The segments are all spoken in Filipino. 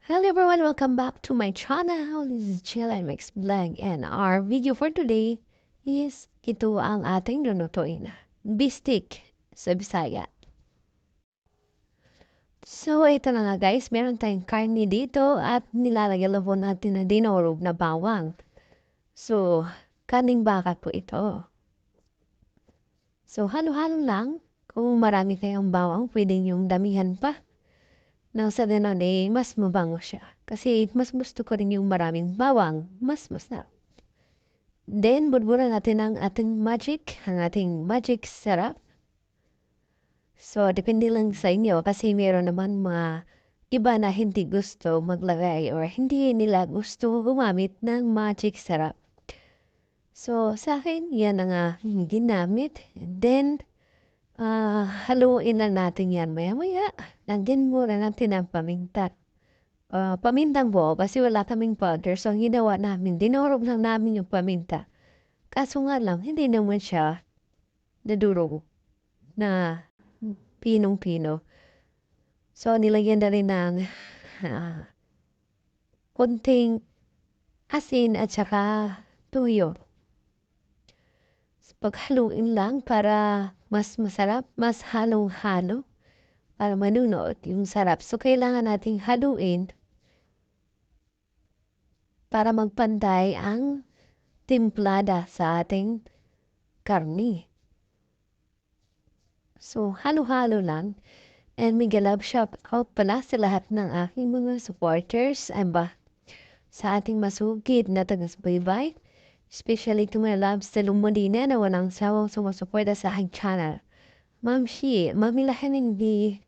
Hello everyone, welcome back to my channel. This is Chill and Mix Vlog and our video for today is ito ang ating lulutuin. Bistik sa Bisaya. So ito na nga guys, meron tayong karne dito at nilalagyan lang po natin na dinurog na bawang. So, kaning baka po ito. So halo-halo lang. Kung marami kayong bawang, pwede yung damihan pa. Nang sa ganon mas mabango siya. Kasi mas gusto ko rin yung maraming bawang, mas masarap. Then, budburan natin ang ating magic syrup. So, depende lang sa inyo kasi meron naman mga iba na hindi gusto maglagay or hindi nila gusto gumamit ng magic syrup. So, sa akin, yan ang ginamit. Then, haluin na natin yan maya-maya. Lagyan muna natin ang paminta. Pamintang buo kasi wala kaming powder. So, ang ginawa namin, dinurog lang namin yung paminta. Kaso nga lang, hindi naman siya nadurog na pinong-pino. So, nilagyan na rin ng konting asin at saka tuyo. Paghaluin lang para mas masarap, mas halong-halo para manunot yung sarap. So, kailangan nating haluin para magpantay ang timplada sa ating karni. So, halo-halo lang. And may galab shout out pala sa lahat ng aking mga supporters sa ating masugid na taga-subaybay. Especially to my loves sa Lumodina na walang sawang sumusuporta sa aking channel. Ma'am Shi, mamilahanin di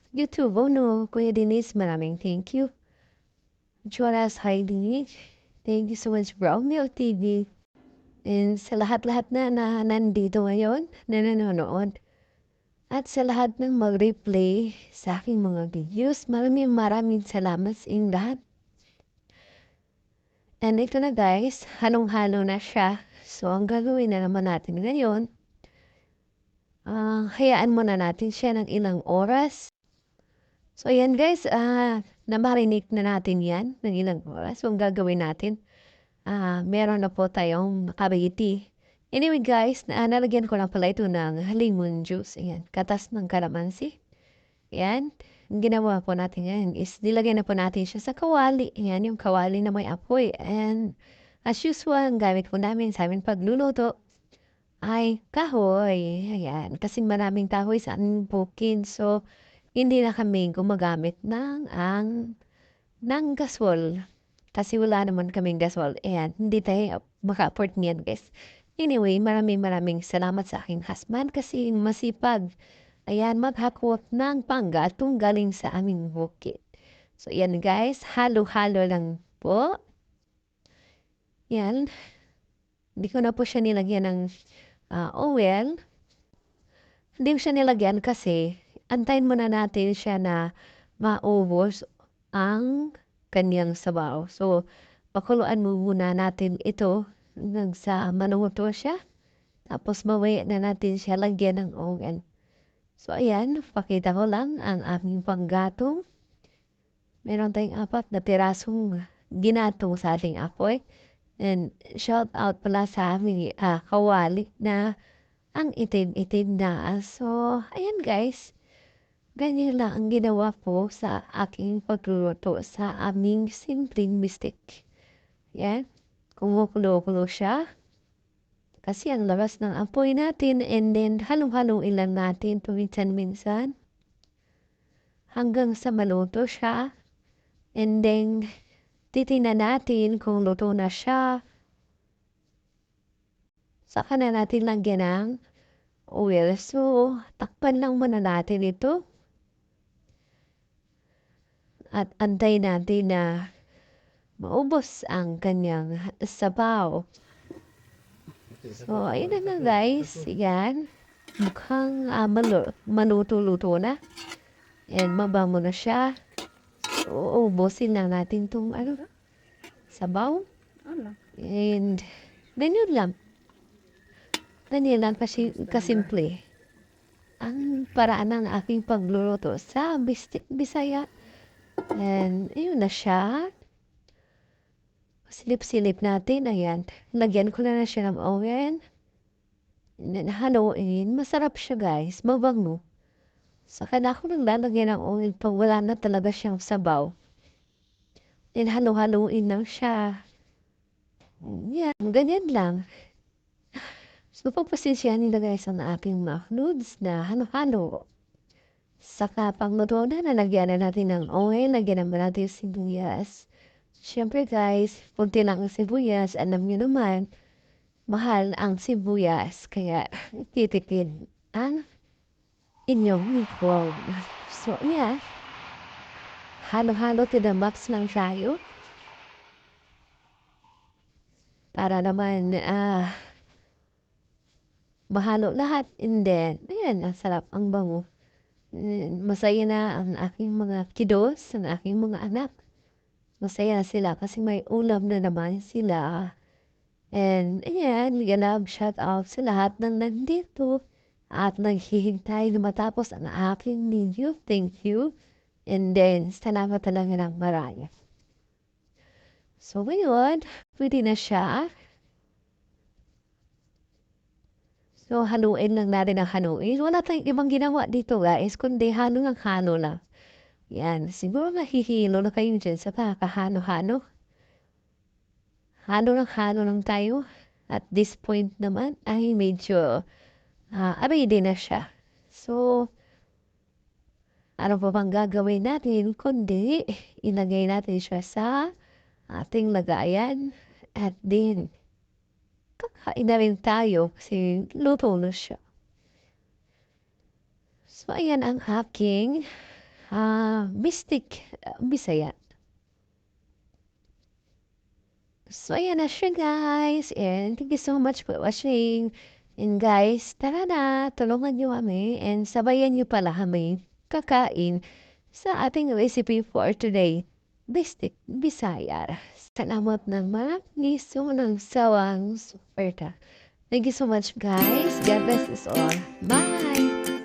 YouTube, no, Kuya Denise, maraming thank you. Jonas Heidi, thank you so much bro, Mel TV. And sa lahat-lahat na nandito ngayon, na nanonood. At sa lahat ng mag-replay sa aking mga videos, maraming salamat sa inyong lahat. And ito na guys, halong-halo na siya. So, ang gagawin na naman natin ngayon, hayaan muna natin siya ng ilang oras. So, ayan guys, namarinig na natin yan ng ilang oras. So, ang gagawin natin, meron na po tayong kabiti. Anyway guys, nalagyan ko lang pala ito ng lemon juice. Ayan, katas ng kalamansi. Ayan. Ang ginawa po natin ngayon is nilagyan na po natin siya sa kawali. Ayan, yung kawali na may apoy. And as usual, ang gamit po namin sa aming pagluluto ay kahoy. Ayan, kasi maraming kahoy sa aming bukid. So, hindi na kami gumagamit ng gasol. Kasi wala naman kaming gasol. Ayan, hindi tayo maka-afford niyan guys. Anyway, maraming salamat sa aking husband kasi masipag. Ayan, maghakot ng panggatong galing sa aming bukid. So, yan guys, halo-halo lang po. Yan. Hindi ko na po siya nilagyan ng oil. Hindi ko siya nilagyan kasi antayin muna natin siya na maubos ang kanyang sabaw. So, pakuluan muna natin ito sa manuto siya. Tapos, mawaya na natin siya lagyan ng oil. So, ayan, pakita ko lang ang aming panggatong. Meron tayong 4 na pirasong ginatong sa ating apoy. And shout out pala sa aming kawali na ang itim-itim na. So, ayan guys. Ganyan lang ang ginawa po sa aking pagluluto sa aming simpleng bistik. Yan. Kumukulo-kulo siya. Kasi ang labas ng apoy natin and then halong-halong lang natin paminsan-minsan hanggang sa maluto siya. And then titingnan natin kung luto na siya. Saka na natin lagyan ng oil. So, takpan lang muna natin ito. At antay natin na maubos ang kanyang sabaw. So, ayun na guys. Yan. Mukhang maluto-luto na. And mabango na siya. So, ubusin lang natin itong sabaw. And ganyan lang. Ganyan lang kasimple. Ang paraan ng aking pagluluto sa Bisaya. And ayun na siya. Silip-silip natin, ayan. Lagyan ko na siya ng oil. And then haluin. Masarap siya guys, mabango. Saka na ako naglalagay ng oil pag wala na talaga siyang sabaw. Then halu-haluin lang siya. Yan, ganyan lang. So pagpasensyahan nila guys ang aking McNudes na halo-halo. Saka pagluto na, nalagyan na natin ng oil, lagyan naman natin yung sibuyas. Siyempre guys, punti lang ang sibuyas, alam niyo naman, mahal ang sibuyas, kaya titipid ang inyong phone. So yeah, halo-halo to the max lang tayo. Para naman, mahalo lahat. And then, ayan, ang sarap, ang bango. Masaya na ang aking mga kiddos, ang aking mga anak. Masaya sila kasi may ulam na naman sila. And ayan, shout out sa lahat ng nandito at naghihintay na matapos ang aking video. Thank you. And then, salamat talaga ng marami. So ngayon, pwede na siya. So haluin lang natin ang haluin. Wala tayong ibang ginawa dito guys, kundi halo ng halo lang. Yan, siguro nahihilo na kayo dyan sa pakahalo-halo. Halo ng halo lang tayo. At this point naman ay medyo ready na siya. So, ano pa bang gagawin natin kundi ilagay natin siya sa ating lagayan at din kakain na rin tayo kasi luto na siya. So, ayan ang aking Mystic Bisaya. So, ayan na siya guys. And thank you so much for watching. And guys, tara na, tulungan nyo kami and sabayan nyo pala kami kakain sa ating recipe for today. Mystic Bisaya. Salamat naman. Giso ng sawang suporta. Thank you so much guys. God bless us all. Bye!